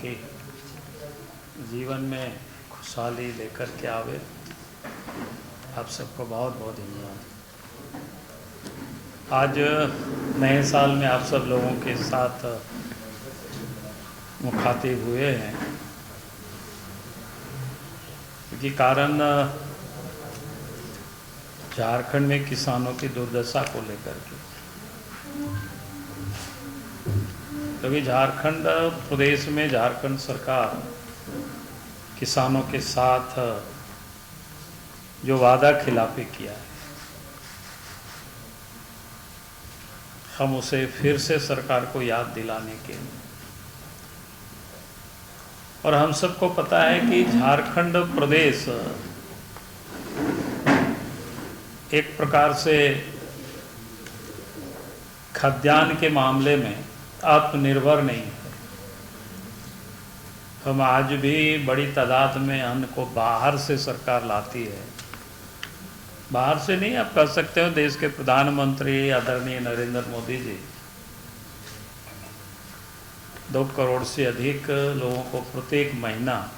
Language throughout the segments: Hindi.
आपके जीवन में खुशहाली लेकर के आवे। आप सबको बहुत बहुत धन्यवाद। आज नए साल में आप सब लोगों के साथ मुखातिब हुए हैं क्योंकि कारण झारखंड में किसानों की दुर्दशा को लेकर के, क्योंकि झारखंड प्रदेश में झारखंड सरकार किसानों के साथ जो वादा खिलाफी किया है, हम उसे फिर से सरकार को याद दिलाने के, और हम सबको पता है कि झारखंड प्रदेश एक प्रकार से खाद्यान्न के मामले में आत्मनिर्भर नहीं है। हम आज भी बड़ी तादाद में अन्न को बाहर से सरकार लाती है। बाहर से नहीं, आप कह सकते हो देश के प्रधानमंत्री आदरणीय नरेंद्र मोदी जी 2 करोड़ से अधिक लोगों को प्रत्येक महीना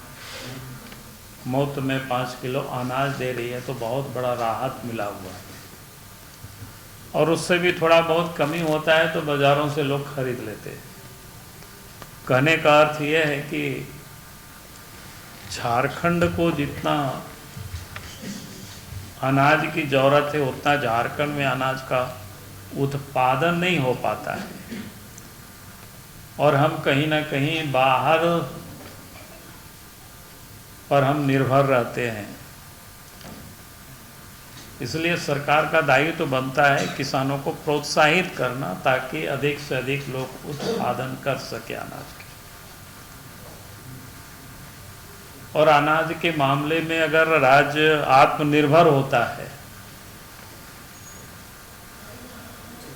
मुफ्त में 5 किलो अनाज दे रही है, तो बहुत बड़ा राहत मिला हुआ है। और उससे भी थोड़ा बहुत कमी होता है तो बाज़ारों से लोग खरीद लेते हैं। कहने का अर्थ यह है कि झारखंड को जितना अनाज की ज़रूरत है उतना झारखंड में अनाज का उत्पादन नहीं हो पाता है, और हम कहीं ना कहीं बाहर पर हम निर्भर रहते हैं। इसलिए सरकार का दायित्व तो बनता है किसानों को प्रोत्साहित करना, ताकि अधिक से अधिक लोग उत्पादन कर सके अनाज के। और अनाज के मामले में अगर राज्य आत्मनिर्भर होता है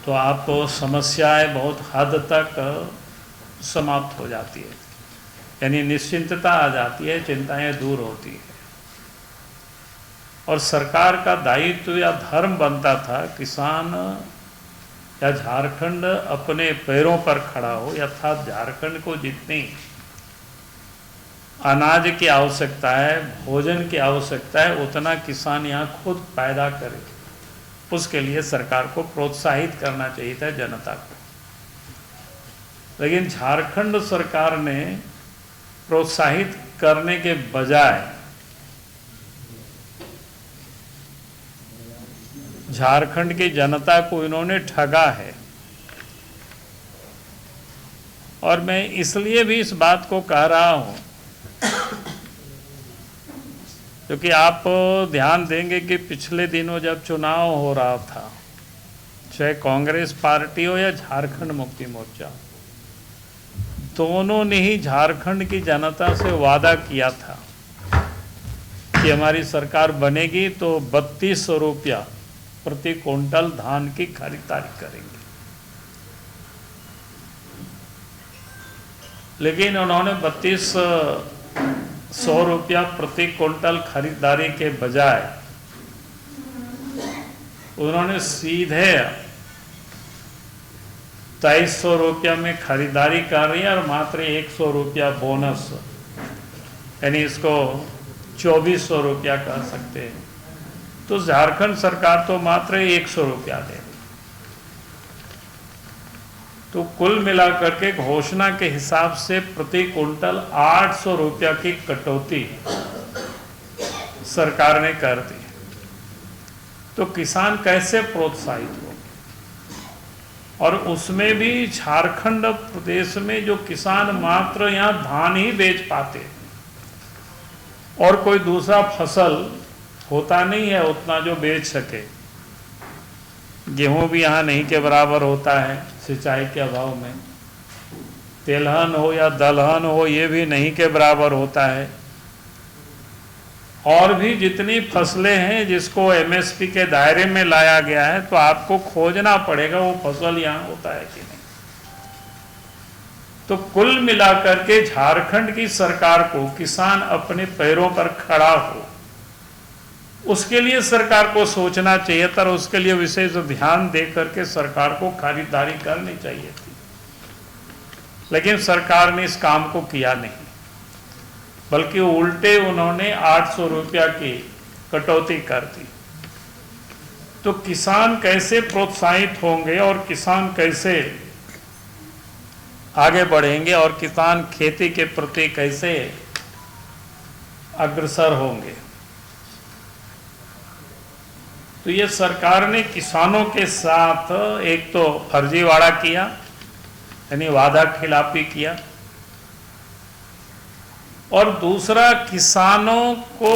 तो आप समस्याएं बहुत हद तक समाप्त हो जाती है, यानी निश्चिंतता आ जाती है, चिंताएं दूर होती है। और सरकार का दायित्व या धर्म बनता था किसान या झारखंड अपने पैरों पर खड़ा हो, अर्थात झारखंड को जितनी अनाज की आवश्यकता है, भोजन की आवश्यकता है, उतना किसान यहाँ खुद पैदा करे। उसके लिए सरकार को प्रोत्साहित करना चाहिए था जनता को। लेकिन झारखंड सरकार ने प्रोत्साहित करने के बजाय झारखंड की जनता को इन्होंने ठगा है। और मैं इसलिए भी इस बात को कह रहा हूं क्योंकि आप ध्यान देंगे कि पिछले दिनों जब चुनाव हो रहा था, चाहे कांग्रेस पार्टी हो या झारखंड मुक्ति मोर्चा, दोनों ने ही झारखंड की जनता से वादा किया था कि हमारी सरकार बनेगी तो 3200 रुपया प्रति क्विंटल धान की खरीदारी करेंगे। लेकिन उन्होंने 3200 रुपया प्रति क्विंटल खरीदारी के बजाय उन्होंने सीधे 2300 रुपया में खरीदारी कर रही है और मात्र 100 रुपया बोनस, यानी इसको 2400 रुपया कह सकते हैं। तो झारखंड सरकार तो मात्र 100 रुपया दे रही। तो कुल मिलाकर के घोषणा के हिसाब से प्रति क्विंटल 800 रुपया की कटौती सरकार ने कर दी। तो किसान कैसे प्रोत्साहित हो? और उसमें भी झारखंड प्रदेश में जो किसान मात्र यहाँ धान ही बेच पाते और कोई दूसरा फसल होता नहीं है उतना जो बेच सके। गेहूं भी यहाँ नहीं के बराबर होता है सिंचाई के अभाव में, तिलहन हो या दलहन हो ये भी नहीं के बराबर होता है। और भी जितनी फसलें हैं जिसको एमएसपी के दायरे में लाया गया है, तो आपको खोजना पड़ेगा वो फसल यहाँ होता है कि नहीं। तो कुल मिलाकर के झारखंड की सरकार को किसान अपने पैरों पर खड़ा हो, उसके लिए सरकार को सोचना चाहिए था, और उसके लिए विशेष ध्यान दे करके सरकार को खरीदारी करनी चाहिए थी। लेकिन सरकार ने इस काम को किया नहीं, बल्कि उल्टे उन्होंने 800 रुपया की कटौती कर दी। तो किसान कैसे प्रोत्साहित होंगे और किसान कैसे आगे बढ़ेंगे और किसान खेती के प्रति कैसे अग्रसर होंगे? तो ये सरकार ने किसानों के साथ एक तो फर्जीवाड़ा किया, यानी वादा खिलाफी किया, और दूसरा किसानों को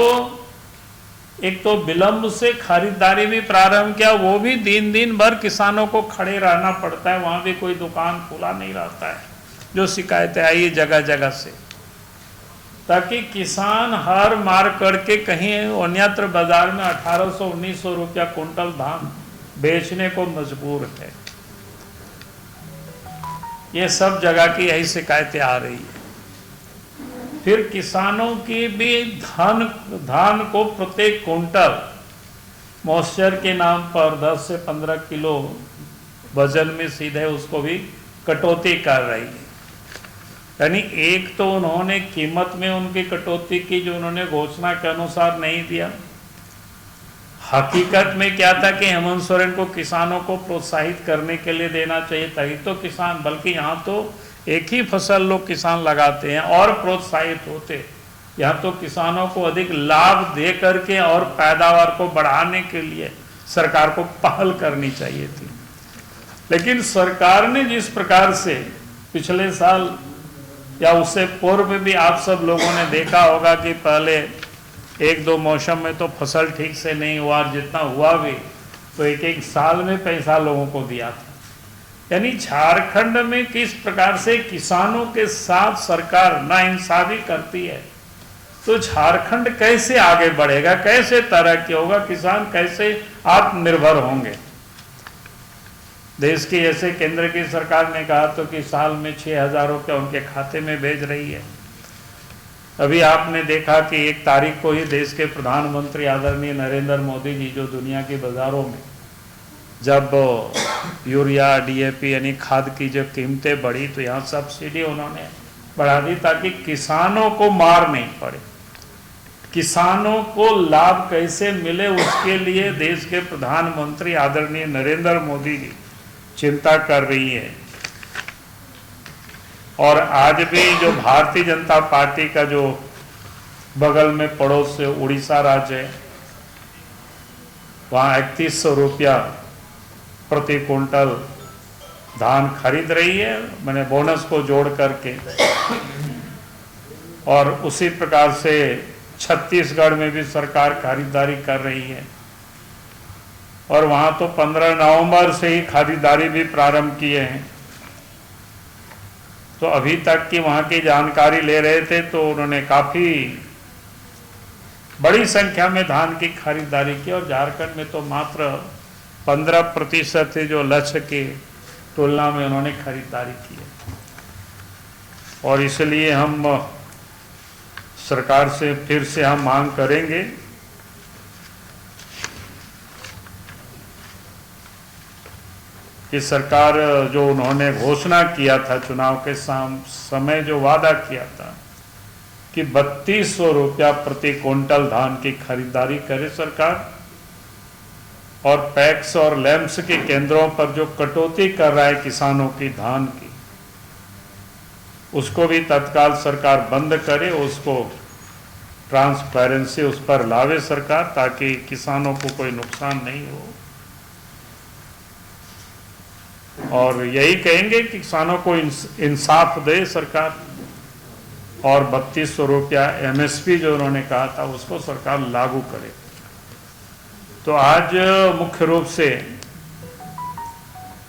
एक तो विलंब से खरीदारी भी प्रारंभ किया, वो भी दिन भर किसानों को खड़े रहना पड़ता है, वहां भी कोई दुकान खुला नहीं रहता है, जो शिकायतें आई जगह जगह से, ताकि किसान हार मार करके कहीं अन्यत्र बाजार में 1800-1900 रुपया कुंटल धान बेचने को मजबूर है। ये सब जगह की यही शिकायतें आ रही है। फिर किसानों की भी धान को प्रत्येक कुंटल मॉइस्चर के नाम पर 10 से 15 किलो वजन में सीधे उसको भी कटौती कर रही है। यानी एक तो उन्होंने कीमत में उनकी कटौती की जो उन्होंने घोषणा के अनुसार नहीं दिया। हकीकत में क्या था कि हेमंत सोरेन को किसानों को प्रोत्साहित करने के लिए देना चाहिए, तभी तो किसान, बल्कि यहाँ तो एक ही फसल लोग किसान लगाते हैं और प्रोत्साहित होते। यहाँ तो किसानों को अधिक लाभ दे करके और पैदावार को बढ़ाने के लिए सरकार को पहल करनी चाहिए थी। लेकिन सरकार ने जिस प्रकार से पिछले साल या उससे पूर्व भी आप सब लोगों ने देखा होगा कि पहले 1-2 मौसम में तो फसल ठीक से नहीं हुआ, जितना हुआ भी तो एक साल में पैसा लोगों को दिया था। यानी झारखंड में किस प्रकार से किसानों के साथ सरकार नाइंसाफी करती है, तो झारखंड कैसे आगे बढ़ेगा, कैसे तरक्की होगा, किसान कैसे आत्मनिर्भर होंगे। देश की जैसे केंद्र की सरकार ने कहा तो कि साल में 6000 रुपया उनके खाते में भेज रही है। अभी आपने देखा कि 1 तारीख को ही देश के प्रधानमंत्री आदरणीय नरेंद्र मोदी जी, जो दुनिया के बाजारों में जब यूरिया DAP यानी खाद की जो कीमतें बढ़ी, तो यहाँ सब्सिडी उन्होंने बढ़ा दी ताकि किसानों को मार नहीं पड़े, किसानों को लाभ कैसे मिले, उसके लिए देश के प्रधानमंत्री आदरणीय नरेंद्र मोदी जी चिंता कर रही है। और आज भी जो भारतीय जनता पार्टी का जो बगल में पड़ोस से उड़ीसा राज्य है, वहाँ 3100 रुपया प्रति कुंटल धान खरीद रही है, मैंने बोनस को जोड़ करके। और उसी प्रकार से छत्तीसगढ़ में भी सरकार खरीदारी कर रही है, और वहाँ तो 15 नवंबर से ही खरीदारी भी प्रारंभ किए हैं। तो अभी तक की वहाँ की जानकारी ले रहे थे तो उन्होंने काफ़ी बड़ी संख्या में धान की खरीदारी की, और झारखंड में तो मात्र 15% जो लक्ष्य की तुलना में उन्होंने खरीदारी की है। और इसलिए हम सरकार से फिर से हम मांग करेंगे कि सरकार जो उन्होंने घोषणा किया था चुनाव के समय, जो वादा किया था कि 3200 रुपया प्रति कुंटल धान की खरीदारी करे सरकार, और पैक्स और लैम्प्स के केंद्रों पर जो कटौती कर रहा है किसानों की धान की, उसको भी तत्काल सरकार बंद करे, उसको ट्रांसपेरेंसी उस पर लावे सरकार, ताकि किसानों को कोई नुकसान नहीं हो। और यही कहेंगे कि किसानों को इंसाफ दे सरकार, और 3200 रुपया MSP जो उन्होंने कहा था उसको सरकार लागू करे। तो आज मुख्य रूप से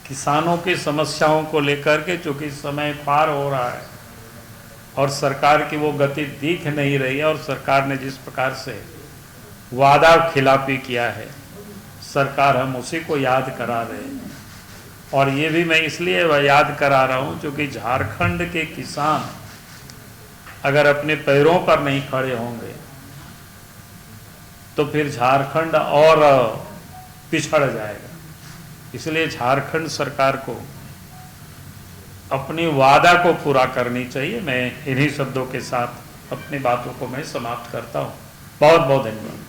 किसानों की समस्याओं को लेकर के, चूंकि समय पार हो रहा है और सरकार की वो गति दिख नहीं रही है, और सरकार ने जिस प्रकार से वादा खिलाफी किया है, सरकार हम उसी को याद करा रहे हैं। और ये भी मैं इसलिए याद करा रहा हूँ क्योंकि झारखंड के किसान अगर अपने पैरों पर नहीं खड़े होंगे तो फिर झारखंड और पिछड़ जाएगा। इसलिए झारखंड सरकार को अपनी वादा को पूरा करनी चाहिए। मैं इन्हीं शब्दों के साथ अपनी बातों को मैं समाप्त करता हूँ। बहुत बहुत धन्यवाद।